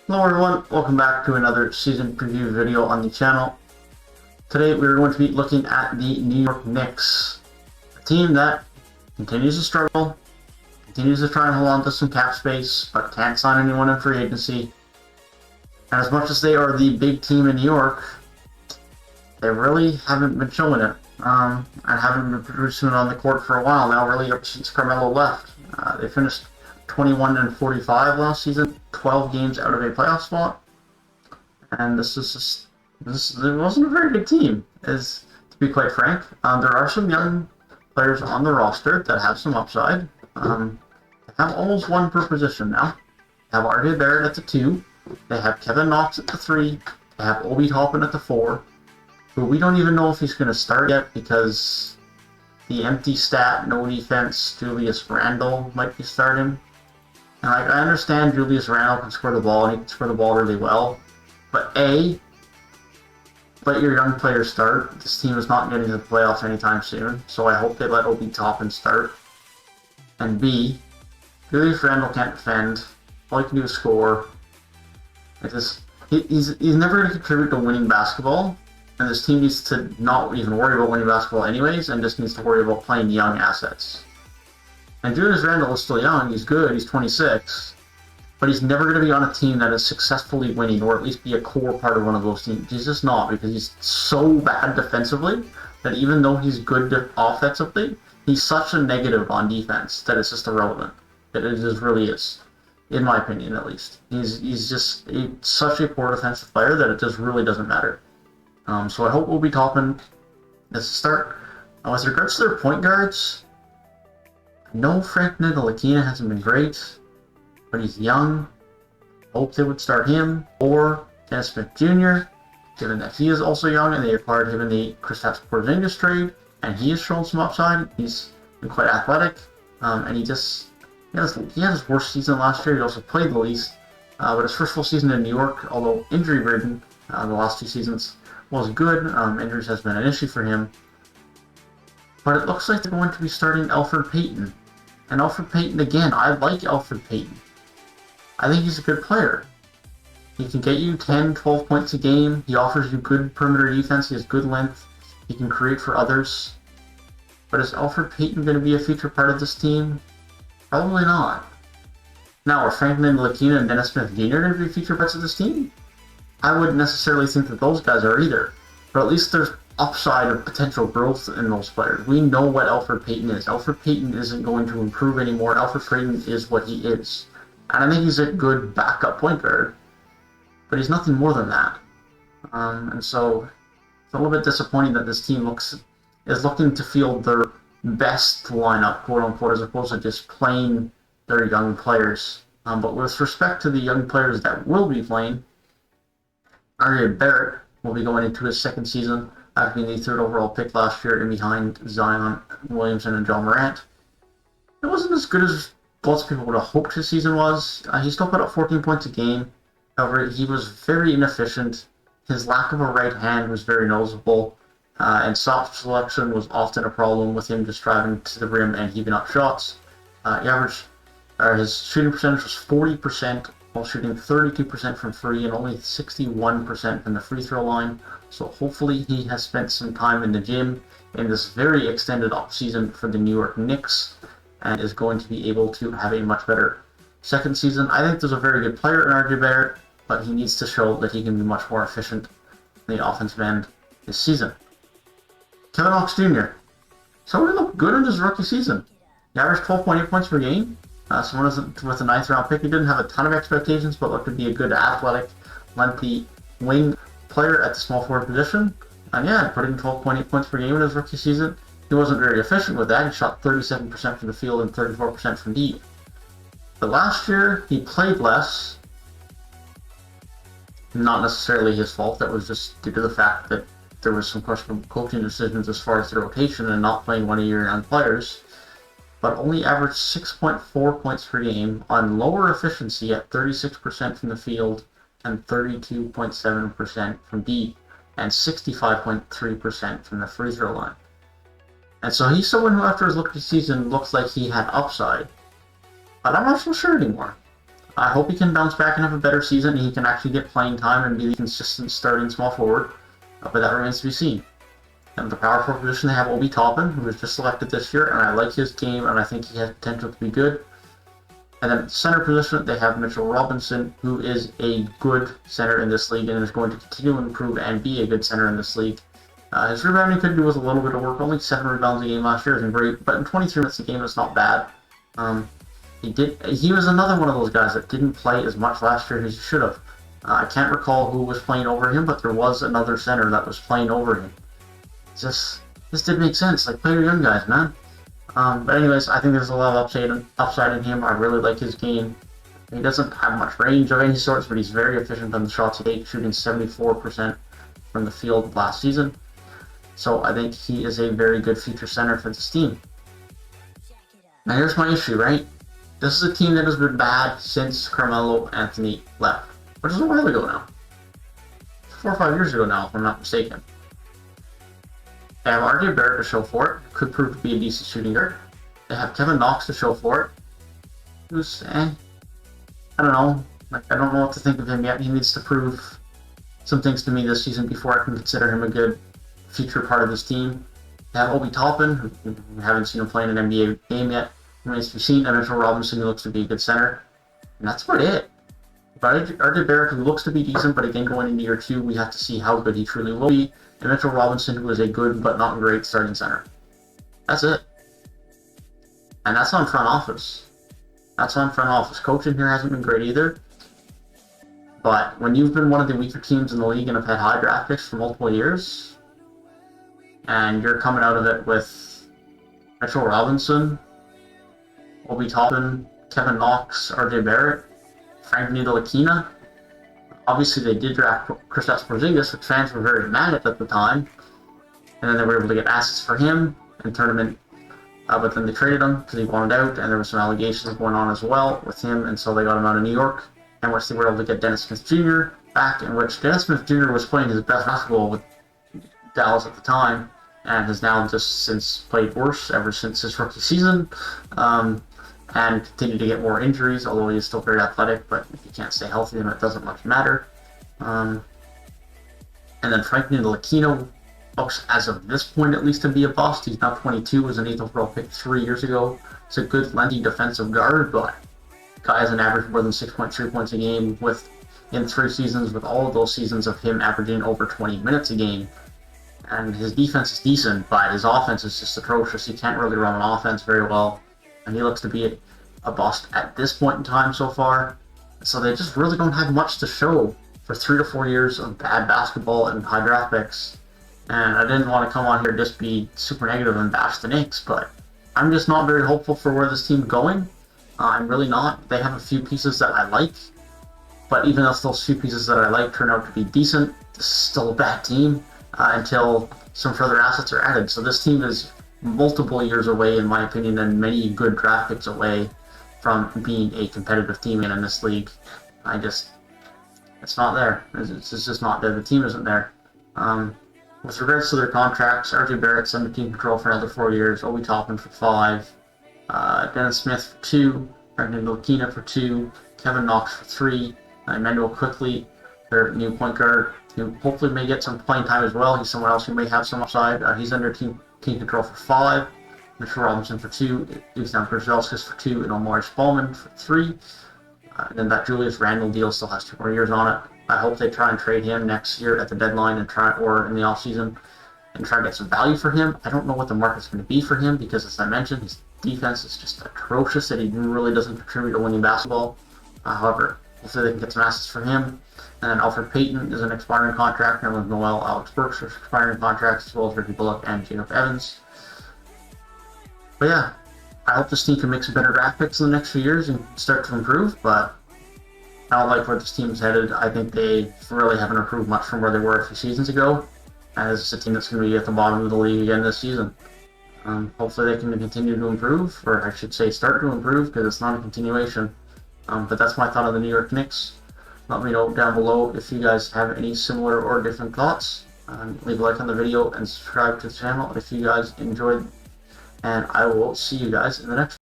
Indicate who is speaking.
Speaker 1: Hello everyone, welcome back to another season preview video on the channel. Today we're going to be looking at the New York Knicks, a team that continues to struggle, continues to try and hold on to some cap space, but can't sign anyone in free agency. And as much as they are the big team in New York, they really haven't been showing it, and haven't been producing it on the court for a while now, really ever since Carmelo left. They finished 21-45 last season, 12 games out of a playoff spot, and this it wasn't a very good team, to be quite frank. There are some young players on the roster that have some upside. They have almost one per position now. They have RJ Barrett at the 2, they have Kevin Knox at the 3, they have Obi Toppin at the 4, who we don't even know if he's going to start yet because the empty stat, no defense, Julius Randle might be starting. And I understand Julius Randle can score the ball, and he can score the ball really well. But A, let your young players start. This team is not getting to the playoffs anytime soon, so I hope they let Obi Toppin start. And B, Julius Randle can't defend. All he can do is score. He's never going to contribute to winning basketball, and this team needs to not even worry about winning basketball anyways, and just needs to worry about playing young assets. And Julius Randle is still young, he's good, he's 26, but he's never going to be on a team that is successfully winning, or at least be a core part of one of those teams. He's just not, because he's so bad defensively that even though he's good offensively, he's such a negative on defense that it's just irrelevant. It just really is, in my opinion at least. He's just such a poor defensive player that it just really doesn't matter. So I hope Obi Toppin is a start. With regards to their point guards, no, Frank Ntilikina hasn't been great, but he's young. Hope they would start him, or Dennis Smith Jr., given that he is also young and they acquired him in the Kristaps Porzingis trade, and he has shown some upside. He's been quite athletic, and he had his worst season last year. He also played the least, but his first full season in New York, although injury-ridden the last 2 seasons, was good. Injuries has been an issue for him. But it looks like they're going to be starting Elfrid Payton. And Elfrid Payton, again, I like Elfrid Payton. I think he's a good player. He can get you 10, 12 points a game. He offers you good perimeter defense. He has good length. He can create for others. But is Elfrid Payton going to be a feature part of this team? Probably not. Now, are Frank Ntilikina and Dennis Smith Jr. going to be feature parts of this team? I wouldn't necessarily think that those guys are either. But at least there's upside of potential growth in those players. We know what Elfrid Payton is. Elfrid Payton isn't going to improve anymore. Elfrid Payton is what he is. And I think he's a good backup point guard, but he's nothing more than that. And so it's a little bit disappointing that this team is looking to field their best lineup, quote unquote, as opposed to just playing their young players. But with respect to the young players that will be playing, RJ Barrett will be going into his second season after being the 3rd overall pick last year in behind Zion Williamson and John Morant. It wasn't as good as lots of people would have hoped his season was. He still put up 14 points a game. However, he was very inefficient. His lack of a right hand was very noticeable, and soft selection was often a problem with him just driving to the rim and heaving up shots. His shooting percentage was 40%, while shooting 32% from free and only 61% from the free throw line. So hopefully he has spent some time in the gym in this very extended offseason for the New York Knicks and is going to be able to have a much better second season. I think there's a very good player in RJ Barrett, but he needs to show that he can be much more efficient in the offensive end this season. Kevin Knox Jr. So he looked good in his rookie season. He averaged 12.8 points per game. Someone with a 9th round pick. He didn't have a ton of expectations, but looked to be a good athletic, lengthy wing player at the small forward position. And yeah, put in 12.8 points per game in his rookie season. He wasn't very efficient with that. He shot 37% from the field and 34% from deep. But last year, he played less. Not necessarily his fault. That was just due to the fact that there was some questionable coaching decisions as far as the rotation and not playing one of your young players. But only averaged 6.4 points per game on lower efficiency at 36% from the field and 32.7% from deep and 65.3% from the free throw line. And so he's someone who after his rookie season looks like he had upside, but I'm not so sure anymore. I hope he can bounce back and have a better season, and he can actually get playing time and be the consistent starting small forward, but that remains to be seen. And the power forward position, they have Obi Toppin, who was just selected this year, and I like his game, and I think he has potential to be good. And then center position, they have Mitchell Robinson, who is a good center in this league and is going to continue to improve and be a good center in this league. His rebounding could do with a little bit of work. Only 7 rebounds a game last year isn't great, but in 23 minutes a game, it's not bad. He was another one of those guys that didn't play as much last year as he should have. I can't recall who was playing over him, but there was another center that was playing over him. This didn't make sense. Like, play your young guys, man. But anyways, I think there's a lot of upside in him. I really like his game. He doesn't have much range of any sorts, but he's very efficient on the shots he takes, shooting 74% from the field last season. So I think he is a very good future center for this team. Now here's my issue, right? This is a team that has been bad since Carmelo Anthony left, which is a while ago now. 4 or 5 years ago now, if I'm not mistaken. They have RJ Barrett to show for it, could prove to be a decent shooting guard. They have Kevin Knox to show for it, who's, I don't know. Like, I don't know what to think of him yet. He needs to prove some things to me this season before I can consider him a good future part of this team. They have Obi Toppin, who we haven't seen him play in an NBA game yet. Remains to be seen. And Mitchell Robinson, who looks to be a good center. And that's about it. But RJ Barrett, who looks to be decent, but again, going into year 2, we have to see how good he truly will be. And Mitchell Robinson, who is a good but not great starting center. That's it. And that's on front office. That's on front office. Coaching here hasn't been great either. But when you've been one of the weaker teams in the league and have had high draft picks for multiple years, and you're coming out of it with Mitchell Robinson, Obi Toppin, Kevin Knox, RJ Barrett, Frank Ntilikina. Obviously, they did draft Kristaps Porzingis, which fans were very mad at the time. And then they were able to get assets for him and turn him in. But then they traded him because he wanted out, and there were some allegations going on as well with him, and so they got him out of New York, in which they were able to get Dennis Smith Jr. back, in which Dennis Smith Jr. was playing his best basketball with Dallas at the time, and has now just since played worse ever since his rookie season. And continued to get more injuries, although he is still very athletic, but if you can't stay healthy, then it doesn't much matter. And then Frank Ntilikina looks, as of this point at least, to be a bust. He's now 22, was an 8th overall pick 3 years ago. He's a good, lengthy defensive guard, but guy hasn't averaged more than 6.3 points a game in 3 seasons, with all of those seasons of him averaging over 20 minutes a game. And his defense is decent, but his offense is just atrocious. He can't really run an offense very well. And he looks to be a bust at this point in time so far. So they just really don't have much to show for 3 to 4 years of bad basketball and high draft picks. And I didn't want to come on here and just be super negative and bash the Knicks, but I'm just not very hopeful for where this team's going. I'm really not. They have a few pieces that I like, but even if those few pieces that I like turn out to be decent, this is still a bad team until some further assets are added. So this team is multiple years away, in my opinion, and many good draft picks away from being a competitive team in this league. It's not there. It's just not there. The team isn't there. With regards to their contracts, RJ Barrett under team control for another 4 years, Obi Toppin for 5, Dennis Smith for 2, Frank Ntilikina for 2, Kevin Knox for 3, Emmanuel Quickley, their new point guard, who hopefully may get some playing time as well. He's someone else who may have some upside. He's under team control for 5, Mitchell Robinson for 2, Ethan Brzezowskis for 2, and Omari Spallman for 3. And then that Julius Randle deal still has 2 more years on it. I hope they try and trade him next year at the deadline or in the offseason and try to get some value for him. I don't know what the market's going to be for him because, as I mentioned, his defense is just atrocious and he really doesn't contribute to winning basketball. However, hopefully they can get some assets for him. And then Alfred Payton is an expiring contract, and with Noel Alex Burks are expiring contracts, as well as Ricky Bullock and Jacob Evans. But yeah, I hope this team can make some better draft picks in the next few years and start to improve, but I don't like where this team is headed. I think they really haven't improved much from where they were a few seasons ago, as it's a team that's going to be at the bottom of the league again this season. Hopefully they can continue to improve, or I should say start to improve, because it's not a continuation. But that's my thought on the New York Knicks. Let me know down below if you guys have any similar or different thoughts. Leave a like on the video and subscribe to the channel if you guys enjoyed. And I will see you guys in the next one.